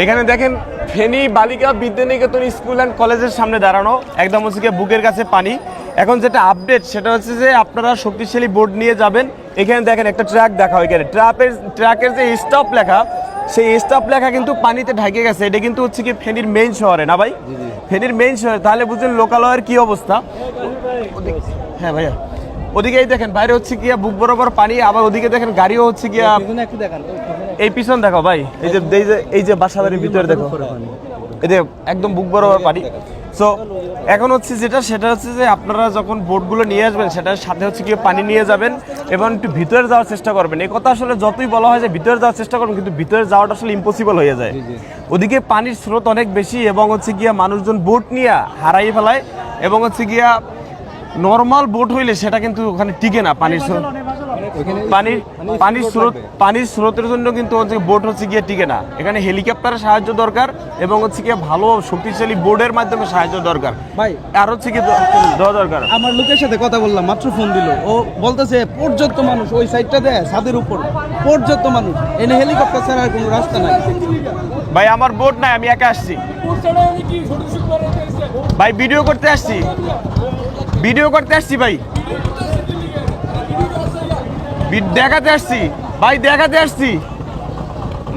এখানে দেখেন ফেনী বালিকা বিদ্যানিকেতন স্কুল অ্যান্ড কলেজের সামনে দাঁড়ানো, একদম হচ্ছে বুকের কাছে পানি। এখন যেটা আপডেট সেটা হচ্ছে যে আপনারা শক্তিশালী বোর্ড নিয়ে যাবেন। এখানে দেখেন একটা ট্রাক দেখা হয়, এখানে ট্রাকের যে স্টপ লেখা, সেই স্টপ লেখা কিন্তু পানিতে ঢাকে গেছে। এটা কিন্তু হচ্ছে কি ফেনীর মেইন শহরে না ভাই, ফেনীর মেইন শহরে। তাহলে বুঝলেন লোকালয়ের কি অবস্থা। হ্যাঁ ভাইয়া, ওদিকেই দেখেন বাইরে হচ্ছে গিয়া বুক বরাবর পানি, আবার ওদিকে দেখেন গাড়িও হচ্ছে গিয়া। এই পিছন দেখো ভাই, এই যে বাসা বাড়ির ভিতরে দেখো, এই যে একদম বুক বরাবর পানি। সো এখন হচ্ছে সেটা হচ্ছে যে আপনারা যখন বোটগুলো নিয়ে আসবেন সেটার সাথে হচ্ছে গিয়ে পানি নিয়ে যাবেন এবং একটু ভিতরে যাওয়ার চেষ্টা করবেন। এই কথা আসলে যতই বলা হয় যে ভিতরে যাওয়ার চেষ্টা করবেন, কিন্তু ভিতরে যাওয়াটা আসলে ইম্পসিবল হয়ে যায়। ওদিকে পানির স্রোত অনেক বেশি এবং হচ্ছে গিয়া মানুষজন বোট নিয়ে হারাই ফেলায় এবং হচ্ছে গিয়া নর্মাল বোট হইলে সেটা কিন্তু ওখানে টিকে না। পানির স্রোতের জন্য কিন্তু হচ্ছে বোট হচ্ছে গিয়ে টিকে না। এখানে হেলিকপ্টারের সাহায্য দরকার এবং হচ্ছে গিয়ে ভালো শক্তিশালী বোর্ডের মাধ্যমে সাহায্য দরকার ভাই। আর হচ্ছে কি দেওয়া দরকার। আমার লোকের সাথে কথা বললাম, মাত্র ফোন দিল, ও বলতেছে পর্যাপ্ত মানুষ ওই সাইডটা দেয় ছাদের উপর, পর্যাপ্ত মানুষ, এনে হেলিকপ্টার ছাড়া আর কোনো রাস্তা নাই। ভাই আমার বোট নাই, আমি একা আসছি ভাই, ভিডিও করতে আসছি ভাই, দেখাতে আসছি ভাই, দেখাতে আসছি।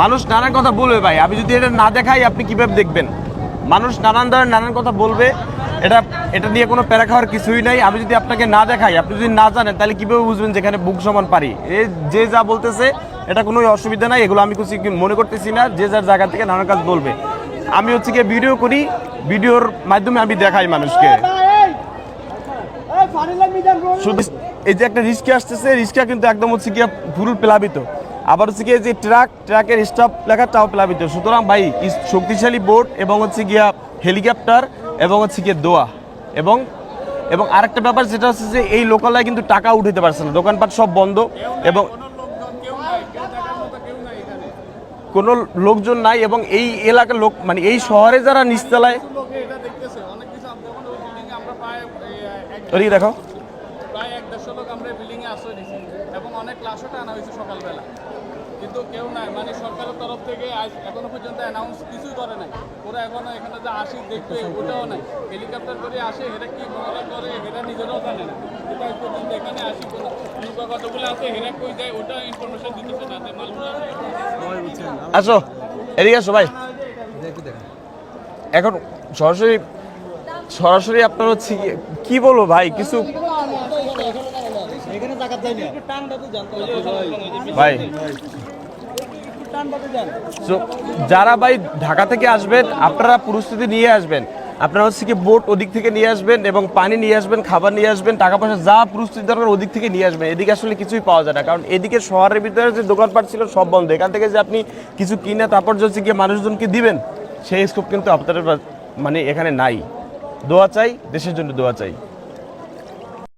মানুষ নানান কথা বলবে ভাই, আমি যদি এটা না দেখাই আপনি কিভাবে দেখবেন? মানুষ নানান ধরনের নানান কথা বলবে, এটা নিয়ে কোনো প্যারা খাওয়ার কিছুই নাই। আমি যদি আপনাকে না দেখাই, আপনি যদি না জানেন, তাহলে কিভাবে বুঝবেন যেখানে বুক সমান পারি? যে যা বলতেছে এটা কোনো অসুবিধা নাই, এগুলো আমি কিছু মনে করতেছি না। যে যার জায়গা থেকে নানান কাজ বলবে, আমি হচ্ছে গিয়ে ভিডিও করি, ভিডিওর মাধ্যমে আমি দেখাই মানুষকে। শুধু এই যে একটা রিস্কা আসতেছে, রিস্কা কিন্তু একদম হচ্ছে গিয়ে পুরো প্লাবিত। আবার হচ্ছে গিয়ে যে ট্রাকের স্টপ লেখাটাও প্লাবিত। সুতরাং ভাই শক্তিশালী বোট এবং হচ্ছে গিয়া হেলিকপ্টার এবং হচ্ছে গিয়ে দোয়া এবং আরেকটা ব্যাপার যেটা হচ্ছে যে এই লোকালয়ে কিন্তু টাকা উঠাতে পারছে না, দোকানপাট সব বন্ধ এবং কোনো লোকজন নাই। এবং এই এলাকার লোক মানে এই শহরে যারা নিচতলায় দেখো প্রায় 1-1.5 লোক আমরা বিল্ডিং এ আশ্রয় নিয়েছি এবং অনেক লাশও আনা হয়েছে সকালবেলা, কিন্তু কেউ নাই। মানে সরকারের তরফ থেকে এখনো পর্যন্ত অ্যানাউন্স কিছুই করে নাই। ওরা এখনো এখানে যে আসি দেখবে ওটাও নাই। হেলিকপ্টার করে আসে, এরা কি মনে করে এরা নিজেরাও জানে না। এটা পর্যন্ত এখানে আসি কোনো নৌকা কতগুলো আছে, এরা কই যায় ওটা ইনফরমেশন দিতেছে না যে মালগুলো আসো এদিকে আসো ভাই। এখন সরাসরি আপনার হচ্ছে কি বলবো ভাই, কিছু ভাই যারা ভাই ঢাকা থেকে আসবেন, আপনারা পরিস্থিতি নিয়ে আসবেন। আপনারা হচ্ছে কি বোট ওদিক থেকে নিয়ে আসবেন এবং পানি নিয়ে আসবেন, খাবার নিয়ে আসবেন, টাকা পয়সা যা পরিস্থিতি দরকার ওদিক থেকে নিয়ে আসবেন। এদিকে আসলে কিছুই পাওয়া যায় না, কারণ এদিকে শহরের ভিতরে যে দোকানপাট ছিল সব বন্ধ। এখান থেকে যে আপনি কিছু কিনে তারপর হচ্ছে গিয়ে মানুষজনকে দিবেন, সেই স্কোপ কিন্তু আপনাদের মানে এখানে নাই। দোয়া চাই, দেশের জন্য দোয়া চাই।